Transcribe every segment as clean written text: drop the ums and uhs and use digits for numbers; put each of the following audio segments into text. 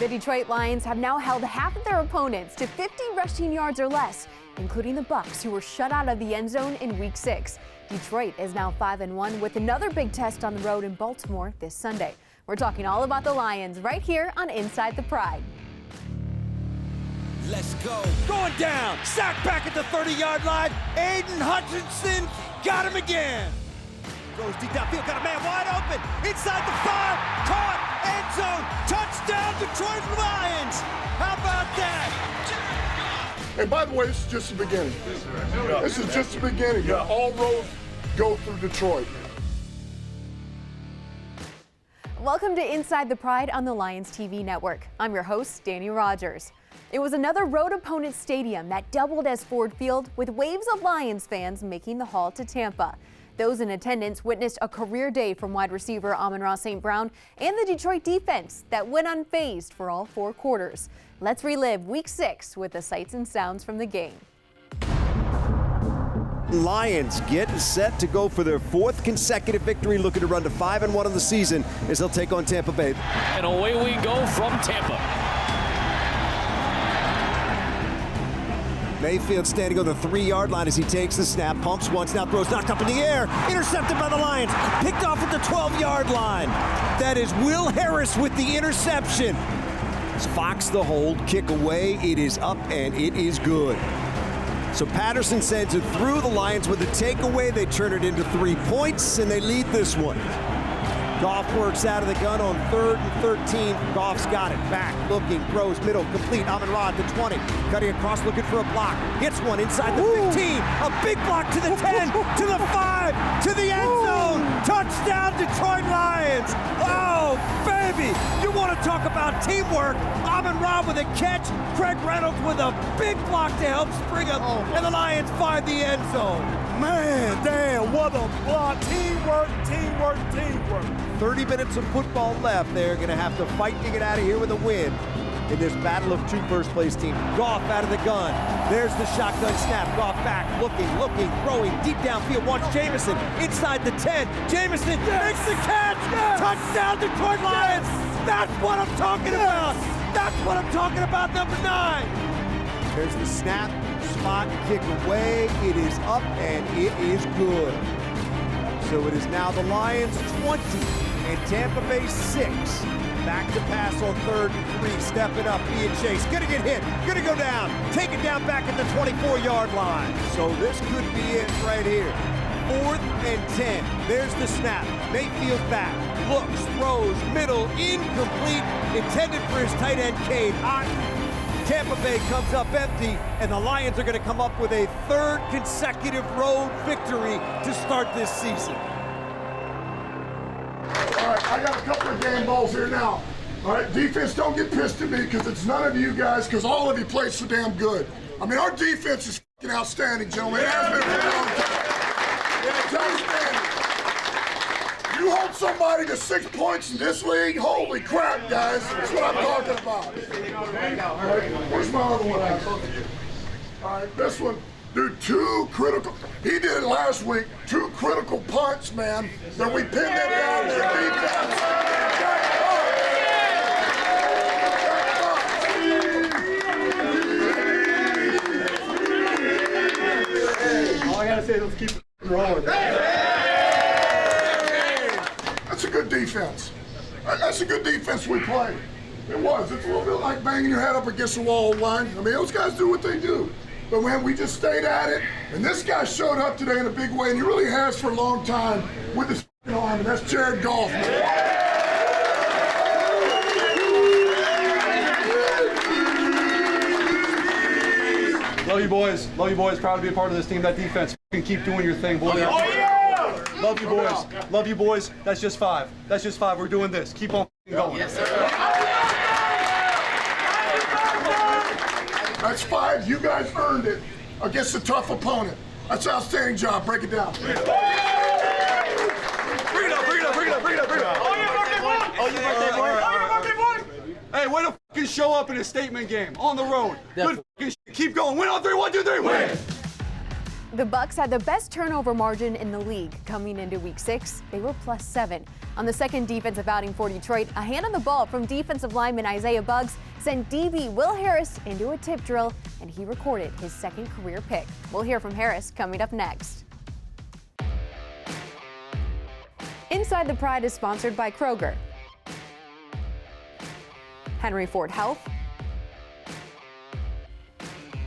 The Detroit Lions have now held half of their opponents to 50 rushing yards or less, including the Bucs, who were shut out of the end zone in Week 6. Detroit is now 5-1 with another big test on the road in Baltimore this Sunday. We're talking all about the Lions right here on Inside the Pride. Let's go. Going down. Sack back at the 30-yard line. Aiden Hutchinson got him again. Goes deep downfield. Got a man wide open. Inside the 5. Caught. End zone. Touchdown, Detroit Lions. How about that? And by the way, this is just the beginning. This is just the beginning. All roads go through Detroit. Welcome to Inside the Pride on the Lions TV network. I'm your host, Dannie Rogers. It was another road opponent stadium that doubled as Ford Field, with waves of Lions fans making the haul to Tampa. Those in attendance witnessed a career day from wide receiver Amon-Ra St. Brown and the Detroit defense that went unfazed for all 4 quarters. Let's relive Week 6 with the sights and sounds from the game. Lions getting set to go for their 4th consecutive victory, looking to run to 5-1 on the season as they'll take on Tampa Bay. And away we go from Tampa. Mayfield standing on the 3-yard line as he takes the snap, pumps once, now throws knocked up in the air, intercepted by the Lions, picked off at the 12-yard line. That is Will Harris with the interception. Fox the hold, kick away, it is up and it is good. So Patterson sends it through. The Lions with a takeaway. They turn it into 3 points, and they lead this one. Goff works out of the gun on 3rd and 13. Goff's got it. Back, looking, throws, middle, complete. Amon-Ra at the 20. Cutting across, looking for a block. Gets one inside the 15. A big block to the 10, to the 5, to the end zone. Touchdown, Detroit Lions. Oh, baby. You want to talk about teamwork. Amon-Ra with a catch. Craig Reynolds with a big block to help spring up. And the Lions find the end zone. Man, damn, what a block. Teamwork, teamwork, teamwork. 30 minutes of football left. They're going to have to fight to get out of here with a win in this battle of 2 first-place teams. Goff out of the gun. There's the shotgun snap. Goff back, looking, throwing deep downfield. Watch Jamison inside the 10. Jamison makes the catch. Touchdown, Detroit Lions. That's what I'm talking about. That's what I'm talking about, number 9. There's the snap, spot, kick away. It is up and it is good. So it is now the Lions 20 and Tampa Bay 6. Back to pass on 3rd and 3, stepping up, being chased. Gonna get hit, gonna go down, take it down back at the 24-yard line. So this could be it right here. 4th and 10. There's the snap. Mayfield back, looks, throws, middle, incomplete, intended for his tight end Cade. Tampa Bay comes up empty, and the Lions are going to come up with a 3rd consecutive road victory to start this season. All right, I got a couple of game balls here now. All right, defense, don't get pissed at me because it's none of you guys, because all of you play so damn good. I mean, our defense is fucking outstanding, gentlemen. It has been for a long time. Yeah, it's outstanding. You hold somebody to 6 points in this league, holy crap, guys. That's what I'm talking about. All right, where's my other one at? All right, this one. Dude, 2 critical. He did it last week. 2 critical punts, man. Then we pinned it down to defense. All I gotta say is let's keep it rolling. That's a good defense. That's a good defense we played. It was. It's a little bit like banging your head up against the wall line. I mean, those guys do what they do. But man, we just stayed at it. And this guy showed up today in a big way, and he really has for a long time with his arm, and that's Jared Goff. Love you boys. Love you boys. Proud to be a part of this team. That defense. You can keep doing your thing, boys. Oh, yeah! Love you boys. Love you boys. That's just 5. That's just 5. We're doing this. Keep on going. Yes, sir. That's 5. You guys earned it against a tough opponent. That's an outstanding job. Break it down. Bring it up. Oh, your birthday boy. Oh, your birthday boy. Hey, way to fucking show up in a statement game on the road. Good fucking shit. Keep going. Win on 3. 1, 2, 3. Win. The Bucs had the best turnover margin in the league coming into Week 6. They were +7. On the second defensive outing for Detroit, a hand on the ball from defensive lineman Isaiah Buggs sent DB Will Harris into a tip drill, and he recorded his second career pick. We'll hear from Harris coming up next. Inside the Pride is sponsored by Kroger, Henry Ford Health,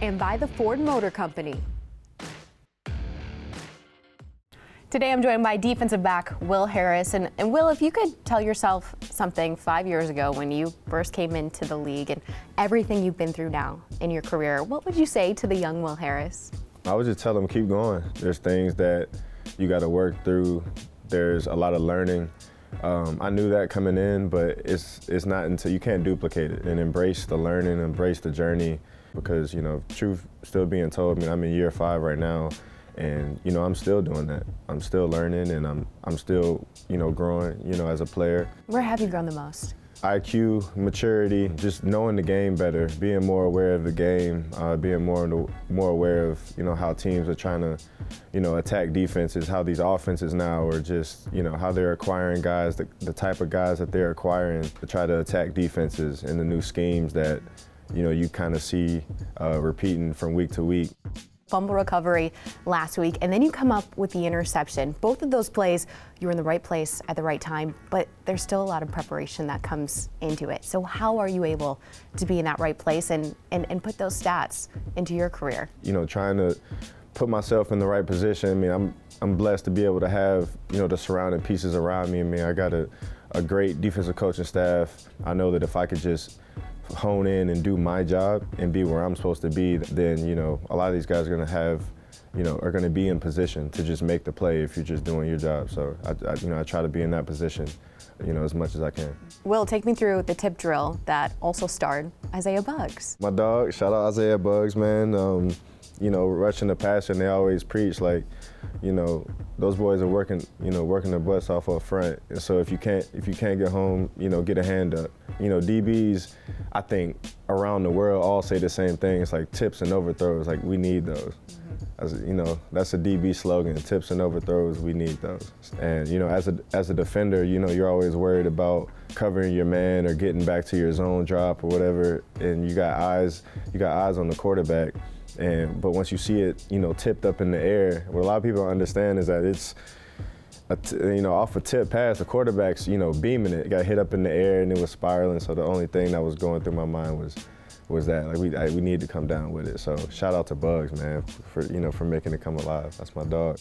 and by the Ford Motor Company. Today I'm joined by defensive back Will Harris. And Will, if you could tell yourself something 5 years ago when you first came into the league and everything you've been through now in your career, what would you say to the young Will Harris? I would just tell him keep going. There's things that you got to work through. There's a lot of learning. I knew that coming in, but it's not until you can't duplicate it and embrace the learning, embrace the journey, because, you know, truth still being told. I mean, I'm in year 5 right now. And, you know, I'm still doing that. I'm still learning, and I'm still, you know, growing, you know, as a player. Where have you grown the most? IQ, maturity, just knowing the game better, being more aware of the game, being more aware of, you know, how teams are trying to, you know, attack defenses, how these offenses now are just, you know, how they're acquiring guys, the type of guys that they're acquiring to try to attack defenses, and the new schemes that, you know, you kind of see repeating from week to week. Fumble recovery last week, and then you come up with the interception. Both of those plays, you were in the right place at the right time, but there's still a lot of preparation that comes into it. So how are you able to be in that right place and put those stats into your career? You know, trying to put myself in the right position. I mean, I'm blessed to be able to have, you know, the surrounding pieces around me. I mean, I got a great defensive coaching staff. I know that if I could just hone in and do my job and be where I'm supposed to be, then, you know, a lot of these guys are going to have, you know, are going to be in position to just make the play if you're just doing your job. So I try to be in that position, you know, as much as I can. Will, take me through the tip drill that also starred Isaiah Buggs. My dog, shout out Isaiah Buggs, man. You know, rushing the passer, and they always preach, like, you know, those boys are working their butts off up front. And so if you can't get home, you know, get a hand up. You know, DBs, I think around the world all say the same thing. It's like tips and overthrows, like we need those. As you know, that's a DB slogan, tips and overthrows, we need those. And, you know, as a defender, you know, you're always worried about covering your man or getting back to your zone drop or whatever, and you got eyes on the quarterback. But once you see it, you know, tipped up in the air, what a lot of people don't understand is that it's, you know, off a tip pass, the quarterback's, you know, beaming it. It got hit up in the air and it was spiraling. So the only thing that was going through my mind was that, like, we need to come down with it. So shout out to Buggs, man, for making it come alive. That's my dog.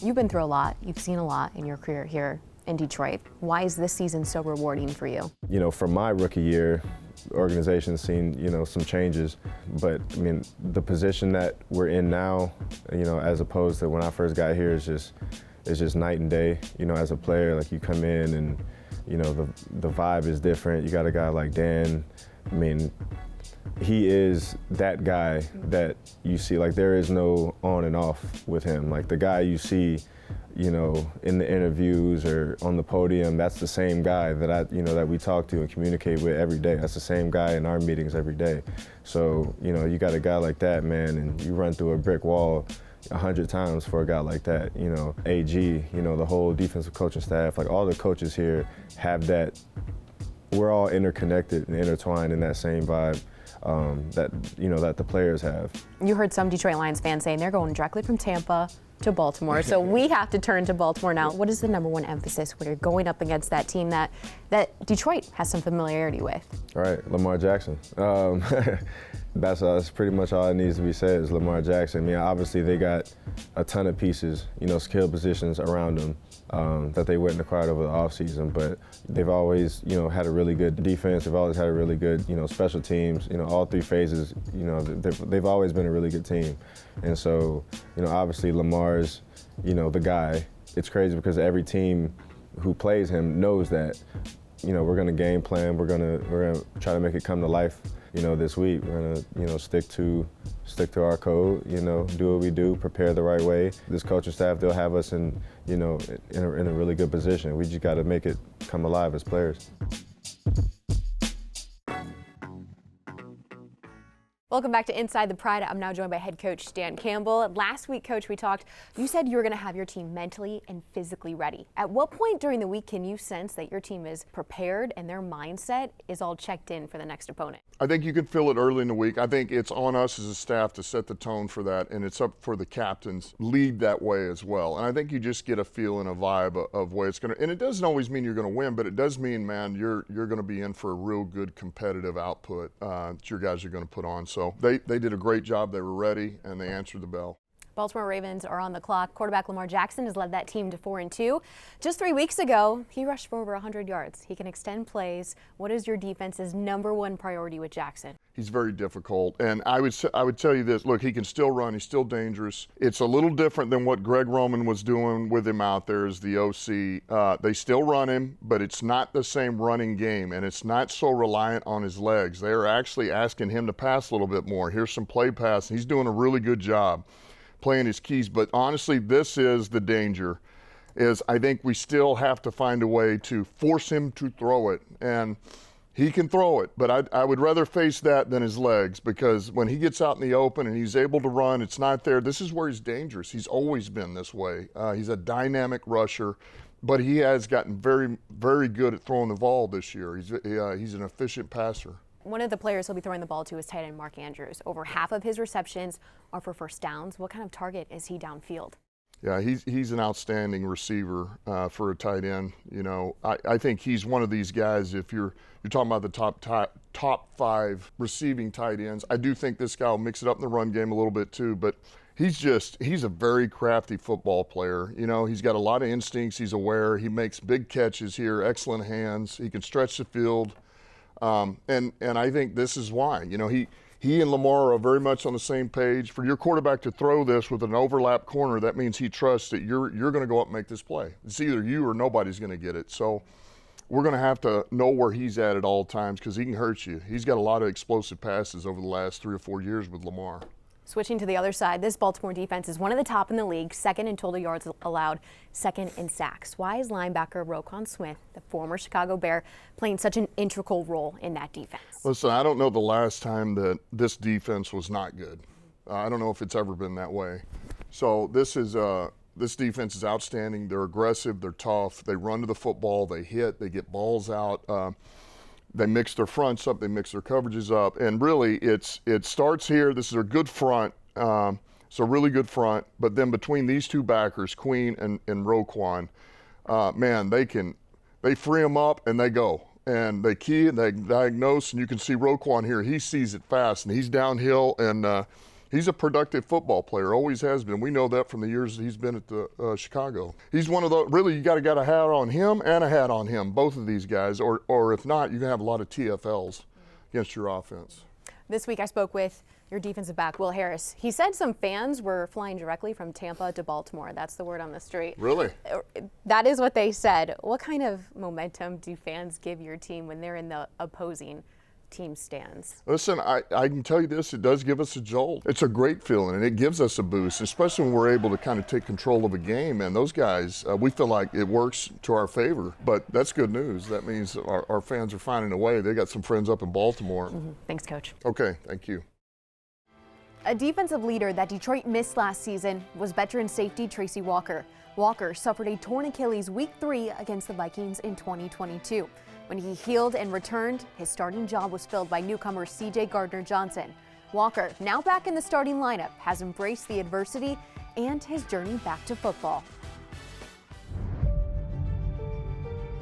You've been through a lot. You've seen a lot in your career here in Detroit. Why is this season so rewarding for you? You know, from my rookie year, the organization's seen, you know, some changes, but I mean, the position that we're in now, you know, as opposed to when I first got here, is just night and day. You know, as a player, like, you come in and, you know, the vibe is different. You got a guy like Dan. I mean, he is that guy that you see. Like, there is no on and off with him. Like, the guy you see, you know, in the interviews or on the podium, that's the same guy that we talk to and communicate with every day. That's the same guy in our meetings every day. So, you know, you got a guy like that, man, and you run through a brick wall 100 times for a guy like that. You know, AG, you know, the whole defensive coaching staff, like, all the coaches here have that. We're all interconnected and intertwined in that same vibe that the players have. You heard some Detroit Lions fans saying they're going directly from Tampa to Baltimore, so we have to turn to Baltimore now. What is the number one emphasis when you're going up against that team that Detroit has some familiarity with? All right, Lamar Jackson. That's pretty much all that needs to be said is Lamar Jackson. I mean, obviously they got a ton of pieces, you know, skill positions around them that they went and acquired over the offseason, but they've always, you know, had a really good defense. They've always had a really good, you know, special teams. You know, all three phases, you know, they've always been a really good team. And so, you know, obviously Lamar's, you know, the guy. It's crazy because every team who plays him knows that, you know, we're going to game plan. We're going to try to make it come to life. You know, this week we're gonna, you know, stick to our code. You know, do what we do, prepare the right way. This coaching staff, they'll have us in, you know, in a really good position. We just got to make it come alive as players. Welcome back to Inside the Pride. I'm now joined by head coach Dan Campbell. Last week, Coach, you said you were going to have your team mentally and physically ready. At what point during the week can you sense that your team is prepared and their mindset is all checked in for the next opponent? I think you can feel it early in the week. I think it's on us as a staff to set the tone for that, and it's up for the captains lead that way as well. And I think you just get a feel and a vibe of where it's going to, and it doesn't always mean you're going to win, but it does mean, man, you're going to be in for a real good competitive output that your guys are going to put on. So they did a great job. They were ready, and they answered the bell. Baltimore Ravens are on the clock. Quarterback Lamar Jackson has led that team to 4-2. Just 3 weeks ago, he rushed for over 100 yards. He can extend plays. What is your defense's #1 priority with Jackson? He's very difficult, and I would tell you this. Look, he can still run. He's still dangerous. It's a little different than what Greg Roman was doing with him out there as the OC. They still run him, but it's not the same running game, and it's not so reliant on his legs. They are actually asking him to pass a little bit more. Here's some play pass. He's doing a really good job playing his keys, but honestly, this is the danger, is I think we still have to find a way to force him to throw it, and he can throw it, but I would rather face that than his legs, because when he gets out in the open and he's able to run, it's not there. This is where he's dangerous. He's always been this way. He's a dynamic rusher, but he has gotten very, very good at throwing the ball this year. He's an efficient passer. One of the players he'll be throwing the ball to is tight end Mark Andrews. Over half of his receptions are for first downs. What kind of target is he downfield? Yeah, he's an outstanding receiver for a tight end. You know, I think he's one of these guys. If you're talking about the top 5 receiving tight ends, I do think this guy will mix it up in the run game a little bit too. But he's a very crafty football player. You know, he's got a lot of instincts. He's aware. He makes big catches here. Excellent hands. He can stretch the field. And I think this is why, you know, he and Lamar are very much on the same page. For your quarterback to throw this with an overlap corner, that means he trusts that you're going to go up and make this play. It's either you or nobody's going to get it. So we're going to have to know where he's at all times, because he can hurt you. He's got a lot of explosive passes over the last 3 or 4 years with Lamar. Switching to the other side, this Baltimore defense is one of the top in the league, 2nd in total yards allowed, 2nd in sacks. Why is linebacker Roquan Smith, the former Chicago Bear, playing such an integral role in that defense? Listen, I don't know the last time that this defense was not good. I don't know if it's ever been that way. So this defense is outstanding. They're aggressive. They're tough. They run to the football. They hit. They get balls out. They mix their fronts up, they mix their coverages up, and really it starts here. This is a good front, it's a really good front, but then between these two backers, Queen and Roquan, man, they free them up and they go. And they key and they diagnose, and you can see Roquan here, he sees it fast, and he's downhill, and he's a productive football player, always has been. We know that from the years that he's been at the Chicago. He's one of those, really, you got to get a hat on him and a hat on him, both of these guys, or if not, you're going to have a lot of TFLs against your offense. This week I spoke with your defensive back, Will Harris. He said some fans were flying directly from Tampa to Baltimore. That's the word on the street. Really? That is what they said. What kind of momentum do fans give your team when they're in the opposing team stands? Listen, I can tell you this, it does give us a jolt. It's a great feeling, and it gives us a boost, especially when we're able to kind of take control of a game. And those guys, we feel like it works to our favor, but that's good news. That means our fans are finding a way. They got some friends up in Baltimore. Thanks, Coach. Okay, thank you. A defensive leader that Detroit missed last season was veteran safety Tracy Walker. Walker suffered a torn Achilles Week 3 against the Vikings in 2022. When he healed and returned, his starting job was filled by newcomer C.J. Gardner-Johnson. Walker, now back in the starting lineup, has embraced the adversity and his journey back to football.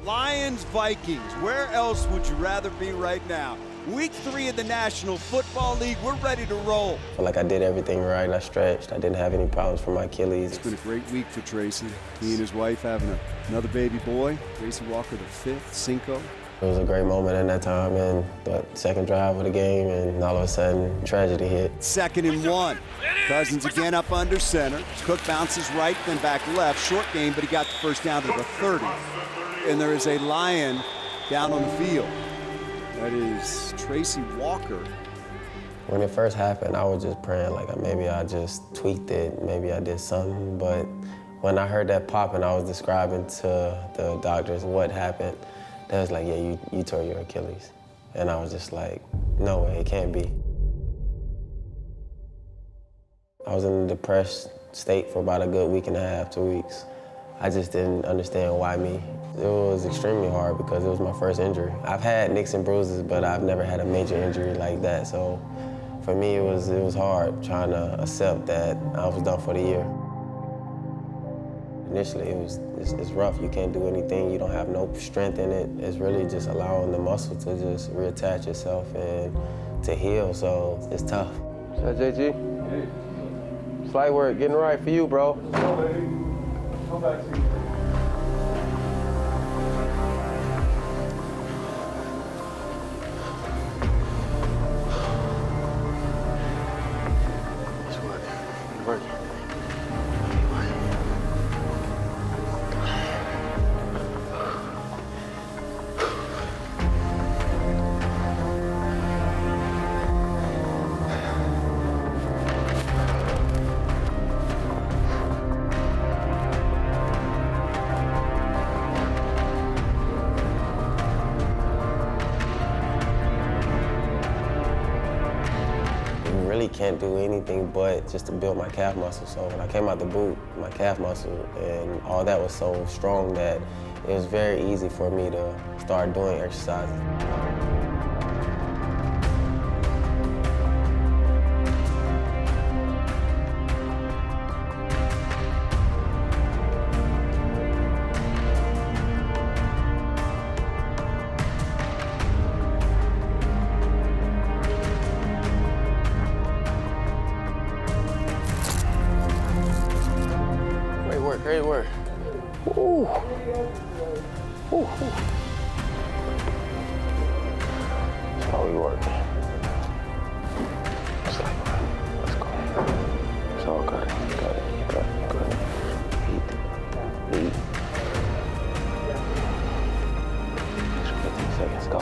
Lions, Vikings, where else would you rather be right now? Week 3 of the National Football League, we're ready to roll. I feel like I did everything right. I stretched. I didn't have any problems for my Achilles. It's been a great week for Tracy. He and his wife having another baby boy, Tracy Walker the 5th, Cinco. It was a great moment in that time, and the second drive of the game, and all of a sudden, tragedy hit. 2nd and 1. Cousins again up under center. Cook bounces right, then back left. Short game, but he got the first down to the 30. And there is a Lion down on the field. That is Tracy Walker. When it first happened, I was just praying, like maybe I just tweaked it, maybe I did something. But when I heard that pop and I was describing to the doctors what happened, they was like, yeah, you tore your Achilles. And I was just like, no way, it can't be. I was in a depressed state for about a good week and a half, 2 weeks. I just didn't understand why me. It was extremely hard because it was my first injury. I've had nicks and bruises, but I've never had a major injury like that. So for me, it was hard trying to accept that I was done for the year. Initially, it's rough. You can't do anything. You don't have no strength in it. It's really just allowing the muscle to just reattach itself and to heal. So it's tough. What's up, JG? Slight work, getting right for you, bro. Come back to you. Can't do anything but just to build my calf muscle. So when I came out the boot, my calf muscle and all that was so strong that it was very easy for me to start doing exercises. Great work. Ooh. Ooh. That's how we work. Let's go. It's all good. Good. Eat. 15 seconds, go.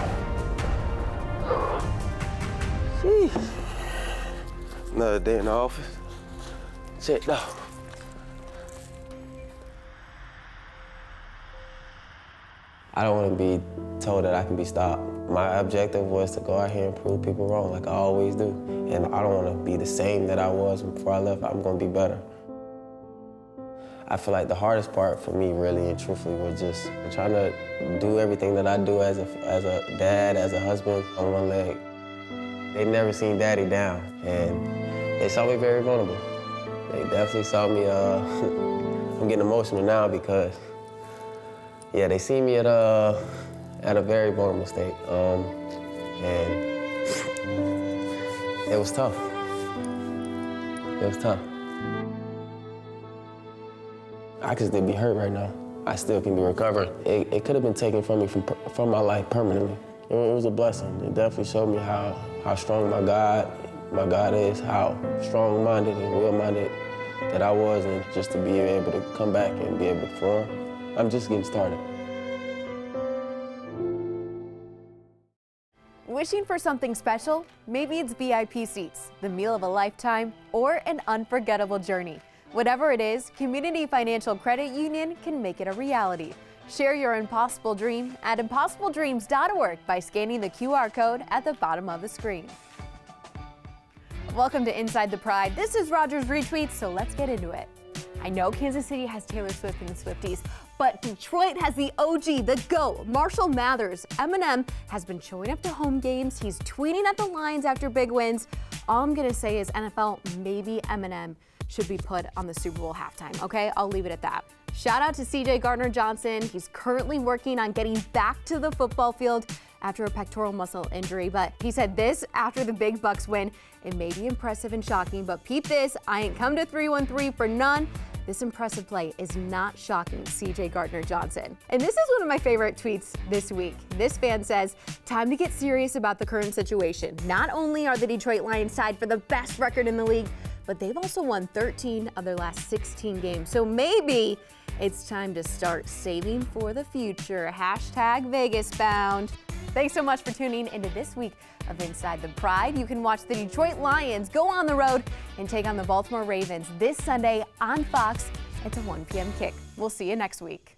Sheesh. Another day in the office. Checked out. I don't want to be told that I can be stopped. My objective was to go out here and prove people wrong like I always do. And I don't want to be the same that I was before I left. I'm going to be better. I feel like the hardest part for me, really and truthfully, was just trying to do everything that I do as a dad, as a husband, on one leg. They never seen Daddy down, and they saw me very vulnerable. They definitely saw me, I'm getting emotional now because yeah, they see me at a very vulnerable state, and it was tough. It was tough. I could still be hurt right now. I still can be recovering. It could have been taken from me from my life permanently. It was a blessing. It definitely showed me how strong my God is, how strong-minded and will-minded that I was, and just to be able to come back and be able to perform. I'm just getting started. Wishing for something special? Maybe it's VIP seats, the meal of a lifetime, or an unforgettable journey. Whatever it is, Community Financial Credit Union can make it a reality. Share your impossible dream at impossibledreams.org by scanning the QR code at the bottom of the screen. Welcome to Inside the Pride. This is Rogers Retweets, so let's get into it. I know Kansas City has Taylor Swift and the Swifties, but Detroit has the OG, the GOAT, Marshall Mathers. Eminem has been showing up to home games. He's tweeting at the Lions after big wins. All I'm gonna say is NFL, maybe Eminem should be put on the Super Bowl halftime, okay? I'll leave it at that. Shout out to CJ Gardner-Johnson. He's currently working on getting back to the football field after a pectoral muscle injury, but he said this after the big Bucs win. It may be impressive and shocking, but peep this, I ain't come to 313 for none. This impressive play is not shocking, CJ Gardner-Johnson. And this is one of my favorite tweets this week. This fan says, time to get serious about the current situation. Not only are the Detroit Lions tied for the best record in the league, but they've also won 13 of their last 16 games. So maybe it's time to start saving for the future. Hashtag Vegas bound. Thanks so much for tuning into this week of Inside the Pride. You can watch the Detroit Lions go on the road and take on the Baltimore Ravens this Sunday on Fox. It's a 1 p.m. kick. We'll see you next week.